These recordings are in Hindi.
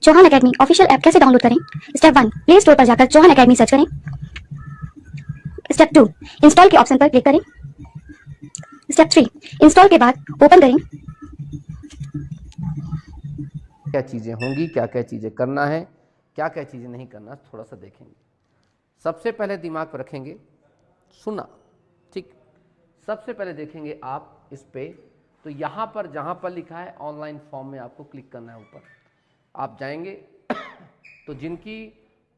चौहान एकेडमी ऑफिशियल ऐप कैसे डाउनलोड करें। स्टेप 1, प्ले स्टोर पर जाकर चौहान एकेडमी सर्च करें। स्टेप 2, इंस्टॉल के ऑप्शन पर क्लिक करें। स्टेप 3, इंस्टॉल के बाद ओपन करें। क्या चीज़ें होंगी, क्या क्या चीज़ें करना है, क्या क्या चीज़ें नहीं करना, थोड़ा सा देखेंगे। सबसे पहले दिमाग पर रखेंगे सुना, ठीक। सबसे पहले देखेंगे आप इस पे, तो यहाँ पर जहाँ पर लिखा है ऑनलाइन फॉर्म में आपको क्लिक करना है। ऊपर आप जाएंगे तो जिनकी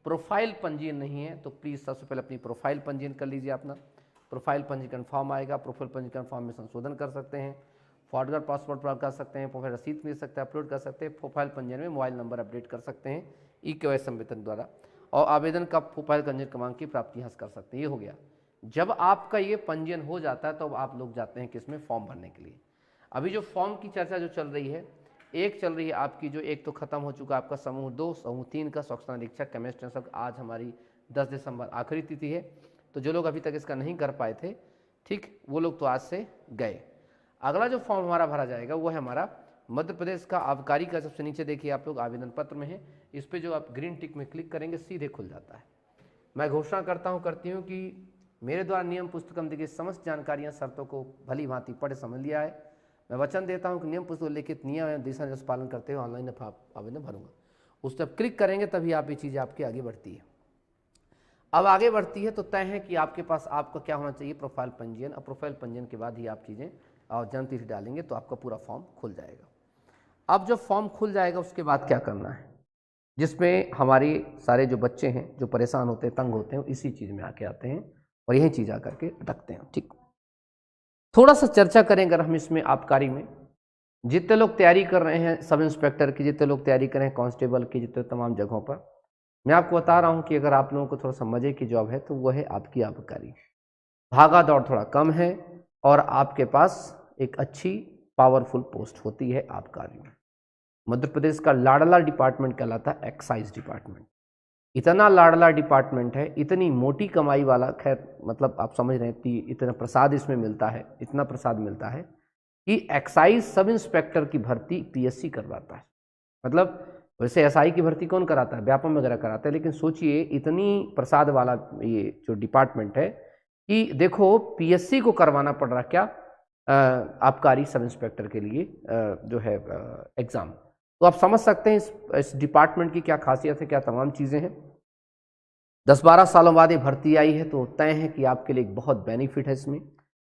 प्रोफाइल पंजीयन नहीं है तो प्लीज़ सबसे पहले अपनी प्रोफाइल पंजीयन कर लीजिए। अपना प्रोफाइल पंजीकरण फॉर्म आएगा, प्रोफाइल पंजीकरण फॉर्म में संशोधन कर सकते हैं, फॉरवर्ड पासवर्ड प्राप्त कर सकते हैं, प्रोफाइल रसीद मिल सकता है, अपलोड कर सकते हैं, प्रोफाइल पंजीयन में मोबाइल नंबर अपडेट कर सकते हैं ई-केवाईसी संवेदन द्वारा, और आवेदन का प्रोफाइल पंजीयन क्रमांक की प्राप्ति हासिल कर सकते हैं। ये हो गया। जब आपका ये पंजीयन हो जाता है तो अब आप लोग जाते हैं किसमें, फॉर्म भरने के लिए। अभी जो फॉर्म की चर्चा जो चल रही है, एक चल रही है आपकी, जो एक तो खत्म हो चुका आपका समूह 2, समूह 3 का स्वच्छता निरीक्षक केमिस्ट्री सब। आज हमारी 10 दिसंबर आखिरी तिथि है, तो जो लोग अभी तक इसका नहीं कर पाए थे, ठीक, वो लोग तो आज से गए। अगला जो फॉर्म हमारा भरा जाएगा वो है हमारा मध्य प्रदेश का आबकारी का। सबसे नीचे देखिए आप लोग आवेदन पत्र में है, इस पर जो आप ग्रीन टिक में क्लिक करेंगे सीधे खुल जाता है। मैं घोषणा करती हूँ कि मेरे द्वारा नियम पुस्तकम दी गई समस्त जानकारियाँ शर्तों को भली भांति पढ़ समझ लिया है। मैं वचन देता हूँ कि नियम पुस्तक लिखित नियम एवं दिशा निर्देश पालन करते हुए ऑनलाइन आवेदन भरूंगा। उस पर क्लिक करेंगे तभी आप ये चीज़ आपकी आगे बढ़ती है। अब आगे बढ़ती है तो तय है कि आपके पास आपका क्या होना चाहिए, प्रोफाइल पंजीयन। और प्रोफाइल पंजीयन के बाद ही आप चीज़ें और जन्म तिथि डालेंगे तो आपका पूरा फॉर्म खुल जाएगा। अब जब फॉर्म खुल जाएगा उसके बाद क्या करना है, जिसमें हमारे सारे जो बच्चे हैं जो परेशान होते हैं, तंग होते हैं, इसी चीज़ में आके आते हैं और यही चीज़ आकर के रखते हैं। ठीक, थोड़ा सा चर्चा करें अगर हम इसमें आबकारी में, जितने लोग तैयारी कर रहे हैं सब इंस्पेक्टर की, जितने लोग तैयारी कर रहे हैं कांस्टेबल की, जितने तमाम जगहों पर, मैं आपको बता रहा हूं कि अगर आप लोगों को थोड़ा सा मजे की जॉब है तो वो है आपकी आबकारी। भागा दौड़ थोड़ा कम है और आपके पास एक अच्छी पावरफुल पोस्ट होती है आबकारी में। मध्य प्रदेश का लाडला डिपार्टमेंट कहलाता है एक्साइज डिपार्टमेंट। इतना लाडला डिपार्टमेंट है, इतनी मोटी कमाई वाला, खैर मतलब आप समझ रहे हैं कि इतना प्रसाद इसमें मिलता है, इतना प्रसाद मिलता है कि एक्साइज सब इंस्पेक्टर की भर्ती पीएससी करवाता है। मतलब वैसे एसआई की भर्ती कौन कराता है, व्यापम वगैरह कराता है, लेकिन सोचिए इतनी प्रसाद वाला ये जो डिपार्टमेंट है कि देखो पीएससी को करवाना पड़ रहा क्या, आबकारी सब इंस्पेक्टर के लिए जो है एग्ज़ाम। तो आप समझ सकते हैं इस डिपार्टमेंट की क्या खासियत है, क्या तमाम चीज़ें हैं। 10-12 सालों बाद ये भर्ती आई है तो तय है कि आपके लिए एक बहुत बेनिफिट है इसमें।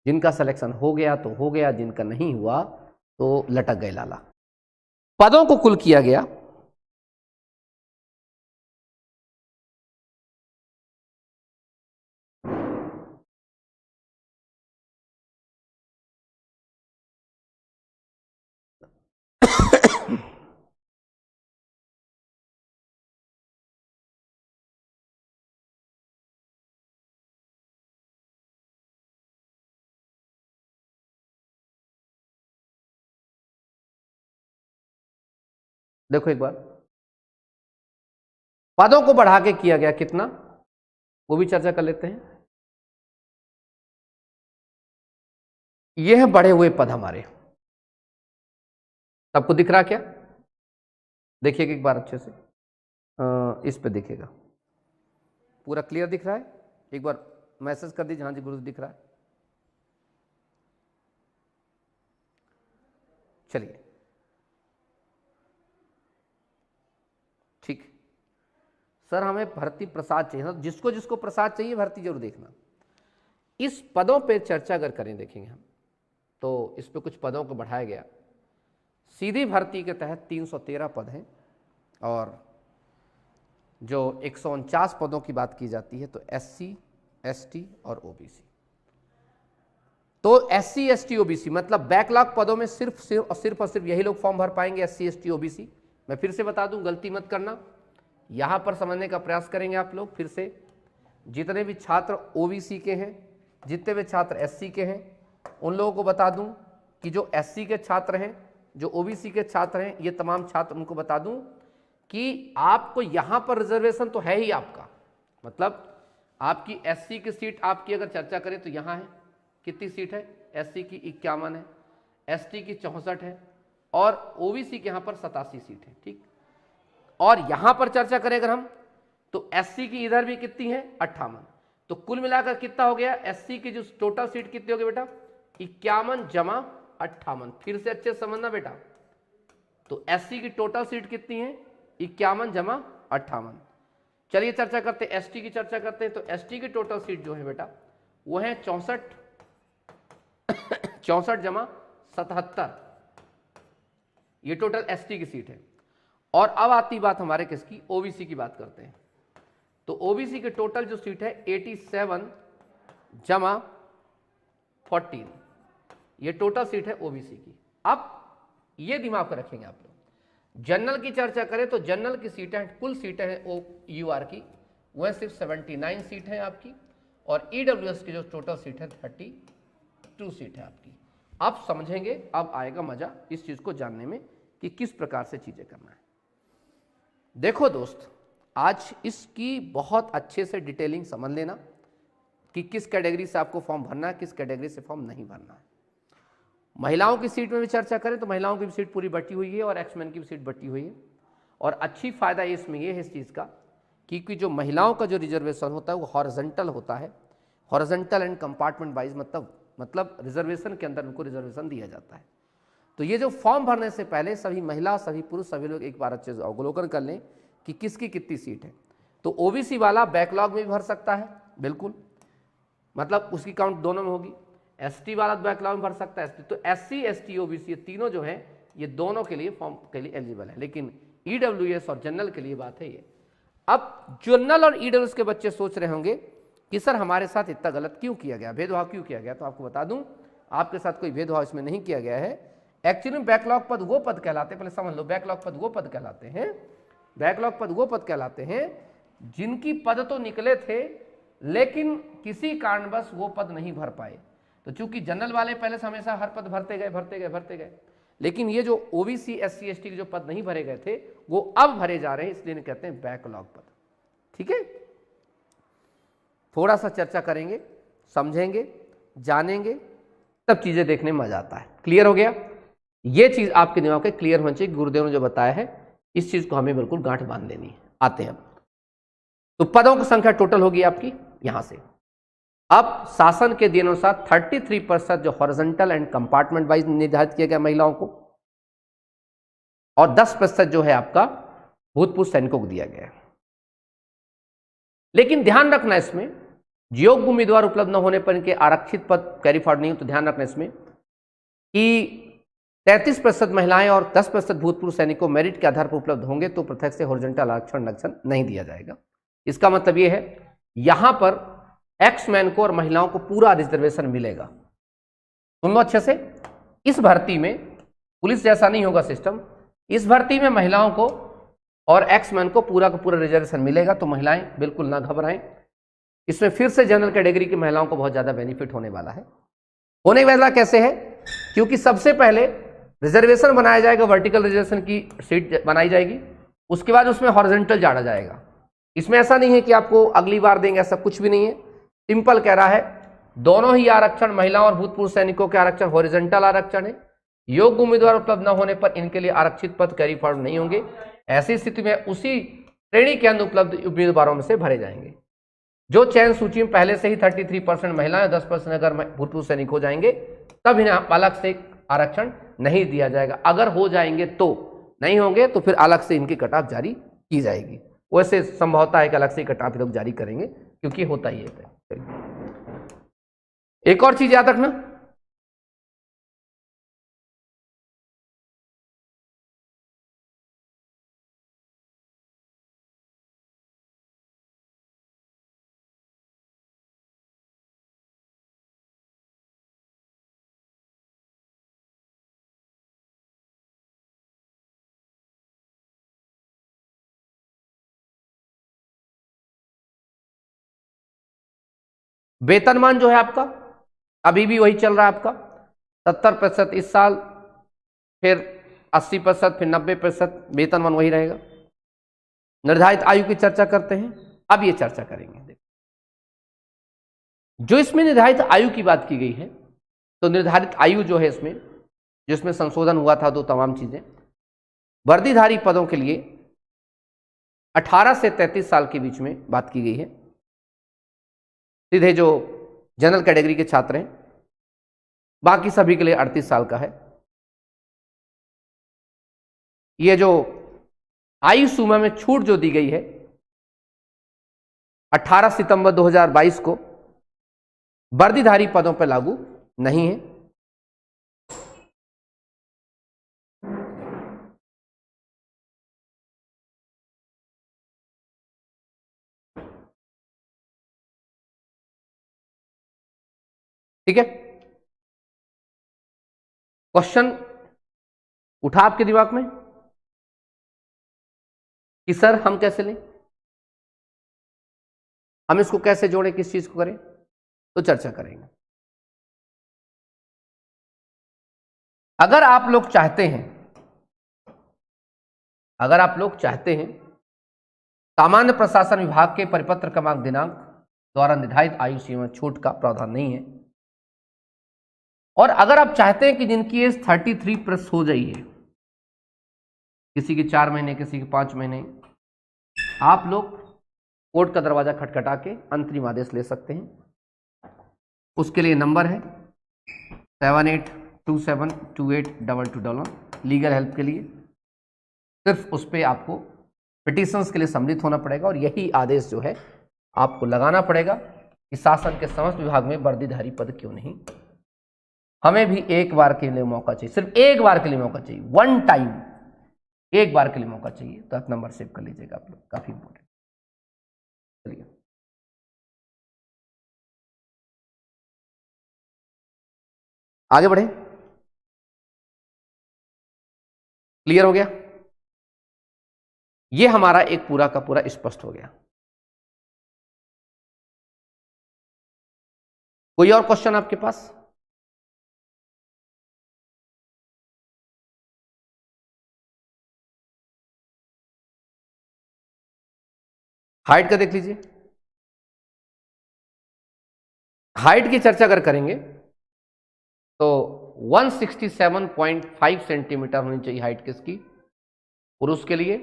जिनका सिलेक्शन हो गया तो हो गया, जिनका नहीं हुआ तो लटक गए लाला। पदों को कुल किया गया देखो एक बार, पदों को बढ़ा के किया गया कितना, वो भी चर्चा कर लेते हैं। ये है बढ़े हुए पद हमारे, सबको दिख रहा क्या, देखिएगा एक बार अच्छे से, इस पे देखिएगा पूरा क्लियर दिख रहा है। एक बार मैसेज कर दीजिए, हाँ जी गुरु दिख रहा है। चलिए ठीक, सर हमें भर्ती प्रसाद चाहिए, जिसको जिसको प्रसाद चाहिए भर्ती जरूर देखना। इस पदों पे चर्चा अगर करें देखेंगे हम, तो इस पे कुछ पदों को बढ़ाया गया। सीधी भर्ती के तहत 313 पद हैं और जो 149 पदों की बात की जाती है तो एससी, एसटी और ओबीसी। तो एससी, एसटी, ओबीसी मतलब बैकलॉग पदों में सिर्फ यही लोग फॉर्म भर पाएंगे, एससी, एसटी, ओबीसी। मैं फिर से बता दूं, गलती मत करना, यहां पर समझने का प्रयास करेंगे आप लोग फिर से। जितने भी छात्र ओबीसी के हैं, जितने भी छात्र एससी के हैं, उन लोगों को बता दूं कि जो एससी के छात्र हैं, जो ओबीसी के छात्र हैं, ये तमाम छात्र, उनको बता दूं कि आपको यहां पर रिजर्वेशन तो है ही आपका। मतलब आपकी एससी की सीट आपकी अगर चर्चा करें तो यहां है, कितनी सीट है, एससी की 51 है, एसटी की 64 है और ओबीसी के यहां पर 87 सीट है। ठीक, और यहां पर चर्चा करें अगर हम, तो एससी की इधर भी कितनी है 58, तो कुल मिलाकर कितना हो गया, एससी की जो टोटल सीट कितनी होगी बेटा 51 जमा 58। फिर से अच्छे से समझना बेटा, तो एससी की टोटल सीट कितनी है 51 जमा 58। चलिए चर्चा करते हैं, एसटी की चर्चा करते हैं। तो एसटी की टोटल सीट जो है बेटा वो है 64 जमा 77, ये टोटल एसटी की सीट है। और अब आती बात हमारे किसकी, ओबीसी की बात करते हैं। तो ओबीसी की टोटल जो सीट है 87 जमा 14, ये टोटल सीट है ओबीसी की। अब ये दिमाग में रखेंगे आप लोग। जनरल की चर्चा करें तो जनरल की सीटें, कुल सीटें हैं ओ यूआर की वह सिर्फ 79 सीट है आपकी, और ईडब्ल्यूएस की जो टोटल सीट है 32 सीट है आपकी। अब समझेंगे, अब आएगा मजा इस चीज को जानने में कि किस प्रकार से चीजें करना है। देखो दोस्त, आज इसकी बहुत अच्छे से डिटेलिंग समझ लेना कि किस कैटेगरी से आपको फॉर्म भरना है, किस कैटेगरी से फॉर्म नहीं भरना है। महिलाओं की सीट में भी चर्चा करें तो महिलाओं की भी सीट पूरी बटी हुई है और एक्समैन की भी सीट बटी हुई है। और अच्छी फायदा इसमें यह है इस चीज़ का, क्योंकि जो महिलाओं का जो रिजर्वेशन होता है वो हॉरिजॉन्टल होता है, हॉरिजॉन्टल एंड कंपार्टमेंट वाइज, मतलब रिजर्वेशन के अंदर उनको रिजर्वेशन दिया जाता है। तो ये जो फॉर्म भरने से पहले सभी महिला, सभी पुरुष, सभी लोग एक बार अच्छे से अवलोकन कर लें कि किसकी कितनी सीट है। तो ओबीसी वाला बैकलॉग में भी भर सकता है, बिल्कुल, मतलब उसकी काउंट दोनों में होगी। एसटी वाला बैकलॉग में भर सकता है। तो एससी, एसटी, ओबीसी ये तीनों जो हैं ये दोनों के लिए फॉर्म के लिए एलिजिबल है, लेकिन ईडब्ल्यूएस और जनरल के लिए बात है ये। अब जनरल और ईडब्ल्यूएस के बच्चे सोच रहे होंगे कि सर हमारे साथ इतना गलत क्यों किया गया, भेदभाव क्यों किया गया। तो आपको बता दूं, आपके साथ कोई भेदभाव इसमें नहीं किया गया है। एक्चुअली में बैकलॉग पद वो पद कहलाते हैं, पहले समझ लो, बैकलॉग पद वो पद कहलाते हैं, बैकलॉग पद वो पद कहलाते हैं जिनकी पद तो निकले थे लेकिन किसी कारणवश वो पद नहीं भर पाए। तो चूंकि जनरल वाले पहले से हमेशा हर पद भरते गए, लेकिन ये जो ओबीसी, एससी, एसटी के जो पद नहीं भरे गए थे वो अब भरे जा रहे हैं, इसलिए कहते हैं बैकलॉग पद। ठीक है, थोड़ा सा चर्चा करेंगे, समझेंगे, जानेंगे, सब चीजें देखने में मजा आता है। क्लियर हो गया? ये चीज आपके दिमाग में क्लियर होनी चाहिए। गुरुदेव ने जो बताया है इस चीज को हमें बिल्कुल गांठ बांध देनी है। आते हैं, तो पदों की संख्या टोटल होगी आपकी यहां से। अब शासन के दिए अनुसार 33% जो हॉरिजॉन्टल एंड कंपार्टमेंट वाइज निर्धारित किया गया महिलाओं को, और 10% जो है आपका भूतपूर्व सैनिकों को दिया गया है। लेकिन ध्यान रखना इसमें, योग्य उम्मीदवार उपलब्ध न होने पर इनके आरक्षित पद कैरी फॉरवर्ड नहीं हो। तो ध्यान रखना इसमें कि 33% महिलाएं और 10% भूतपूर्व सैनिकों मेरिट के आधार पर उपलब्ध होंगे तो पृथक से हॉरिजॉन्टल आरक्षण नहीं दिया जाएगा। इसका मतलब यह है यहां पर एक्समैन को और महिलाओं को पूरा रिजर्वेशन मिलेगा। सुन लो अच्छे से, इस भर्ती में पुलिस जैसा नहीं होगा सिस्टम, इस भर्ती में महिलाओं को और एक्समैन को पूरा का पूरा रिजर्वेशन मिलेगा। तो महिलाएं बिल्कुल ना घबराएं, इसमें फिर से जनरल कैटेगरी की महिलाओं को बहुत ज्यादा बेनिफिट होने वाला है। होने वाला कैसे है, क्योंकि सबसे पहले रिजर्वेशन बनाया जाएगा, वर्टिकल रिजर्वेशन की सीट बनाई जाएगी, उसके बाद उसमें हॉरिजॉन्टल जोड़ा जाएगा। इसमें ऐसा नहीं है कि आपको अगली बार देंगे, ऐसा कुछ भी नहीं है। सिंपल कह रहा है, दोनों ही आरक्षण, महिलाओं और भूतपूर्व सैनिकों के आरक्षण हॉरिजॉन्टल आरक्षण है। योग्य उम्मीदवार उपलब्ध न होने पर इनके लिए आरक्षित पद कैरी फॉरवर्ड नहीं होंगे। ऐसी स्थिति में उसी श्रेणी के अंदर उपलब्ध उम्मीदवारों में से भरे जाएंगे। जो चयन सूची में पहले से ही 33% महिलाएं, 10% अगर भूतपूर्व सैनिक हो जाएंगे तब इन्हें अलग से आरक्षण नहीं दिया जाएगा। अगर हो जाएंगे तो, नहीं होंगे तो फिर अलग से इनकी कटाफ जारी की जाएगी। वैसे संभवता है कि अलग से कटाफ लोग जारी करेंगे, क्योंकि होता ही है। एक और चीज याद रखना, वेतनमान जो है आपका अभी भी वही चल रहा है आपका 70% इस साल, फिर 80%, फिर 90%, वेतनमान वही रहेगा। निर्धारित आयु की चर्चा करते हैं, अब ये चर्चा करेंगे। जो इसमें निर्धारित आयु की बात की गई है, तो निर्धारित आयु जो है इसमें, जिसमें संशोधन हुआ था, दो तमाम चीजें, वर्दीधारी पदों के लिए 18 से 33 साल के बीच में बात की गई है। सीधे जो जनरल कैटेगरी के छात्र हैं, बाकी सभी के लिए 38 साल का है। ये जो आयु सीमा में छूट जो दी गई है 18 सितंबर 2022 को वर्दीधारी पदों पर लागू नहीं है। ठीक है, क्वेश्चन उठा आपके दिमाग में कि सर हम कैसे लें, हम इसको कैसे जोड़ें, किस चीज को करें, तो चर्चा करेंगे। अगर आप लोग चाहते हैं, सामान्य प्रशासन विभाग के परिपत्र क्रमांक दिनांक द्वारा निर्धारित आयु सीमा छूट का प्रावधान नहीं है, और अगर आप चाहते हैं कि जिनकी एज 33 प्लस हो जाइए, किसी के 4 महीने, किसी के 5 महीने, आप लोग कोर्ट का दरवाजा खटखटा के अंतरिम आदेश ले सकते हैं। उसके लिए नंबर है 78272822 लीगल हेल्प के लिए। सिर्फ उस पर आपको पिटिशंस के लिए सम्मिलित होना पड़ेगा, और यही आदेश जो है आपको लगाना पड़ेगा कि शासन के समस्त विभाग में वर्दीधारी पद क्यों नहीं। हमें भी एक बार के लिए मौका चाहिए, सिर्फ एक बार के लिए मौका चाहिए, वन टाइम, एक बार के लिए मौका चाहिए। तो आप नंबर सेव कर लीजिएगा आप लोग, काफी इंपॉर्टेंट। चलिए आगे बढ़े। क्लियर हो गया? ये हमारा एक पूरा का पूरा स्पष्ट हो गया। कोई और क्वेश्चन आपके पास? हाइट का देख लीजिए। हाइट की चर्चा अगर करेंगे तो 167.5 सेंटीमीटर होनी चाहिए हाइट किसकी, पुरुष के लिए,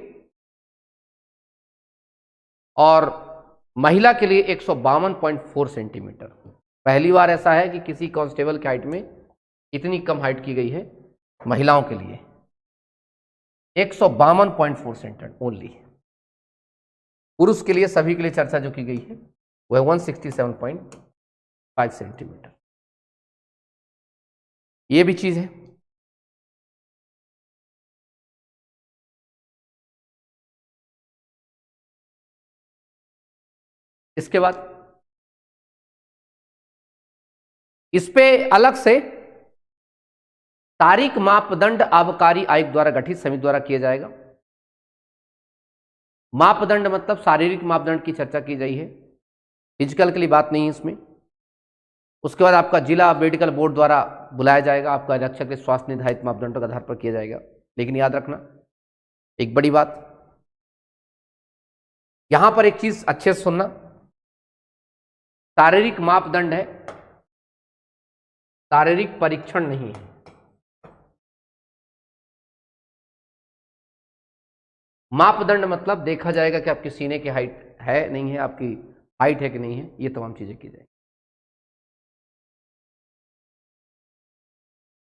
और महिला के लिए 152.4 सेंटीमीटर। पहली बार ऐसा है कि किसी कांस्टेबल की हाइट में इतनी कम हाइट की गई है महिलाओं के लिए, 152.4 सेंटीमीटर ओनली। पुरुष के लिए, सभी के लिए चर्चा जो की गई है वह 167.5 सेंटीमीटर। ये भी चीज है। इसके बाद इस पे अलग से तारीख मापदंड आबकारी आयोग द्वारा गठित समिति द्वारा किया जाएगा। मापदंड मतलब शारीरिक मापदंड की चर्चा की गई है, फिजिकल के लिए बात नहीं है इसमें। उसके बाद आपका जिला मेडिकल बोर्ड द्वारा बुलाया जाएगा, आपका रक्षक के स्वास्थ्य निर्धारित मापदंडों के आधार पर किया जाएगा। लेकिन याद रखना एक बड़ी बात, यहां पर एक चीज अच्छे से सुनना, शारीरिक मापदंड है, शारीरिक परीक्षण नहीं है। मापदंड मतलब देखा जाएगा कि आपके सीने की हाइट है नहीं है, आपकी हाइट है कि नहीं है, ये तमाम चीजें की जाएगी।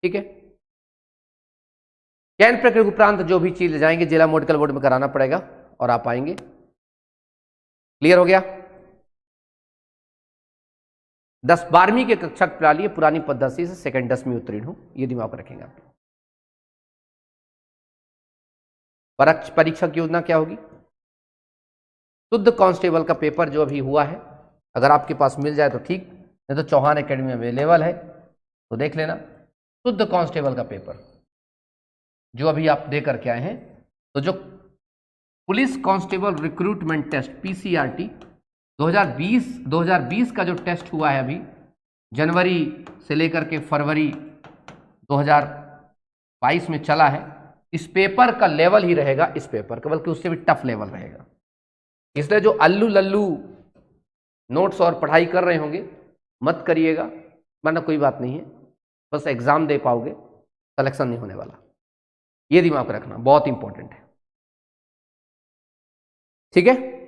ठीक है, चयन प्रक्रिया उपरांत जो भी चीज ले जाएंगे जिला मेडिकल बोर्ड में कराना पड़ेगा और आप आएंगे। क्लियर हो गया? 10-12वीं के कक्षा की प्रणाली पुरानी पद्धति से सेकंड 10वीं उत्तीर्ण हो, ये दिमाग रखेंगे आप। परीक्षा की योजना क्या होगी? शुद्ध कांस्टेबल का पेपर जो अभी हुआ है, अगर आपके पास मिल जाए तो ठीक, नहीं तो चौहान एकेडमी में अवेलेबल है तो देख लेना। शुद्ध कांस्टेबल का पेपर जो अभी आप दे करके आए हैं, तो जो पुलिस कांस्टेबल रिक्रूटमेंट टेस्ट पीसीआरटी 2020 का जो टेस्ट हुआ है अभी जनवरी से लेकर के फरवरी 2022 में चला है, इस पेपर का लेवल ही रहेगा इस पेपर का, बल्कि उससे भी टफ लेवल रहेगा। इसलिए जो अल्लू लल्लू नोट्स और पढ़ाई कर रहे होंगे मत करिएगा, वरना कोई बात नहीं है, बस एग्जाम दे पाओगे, सिलेक्शन नहीं होने वाला। ये दिमाग रखना, बहुत इंपॉर्टेंट है। ठीक है।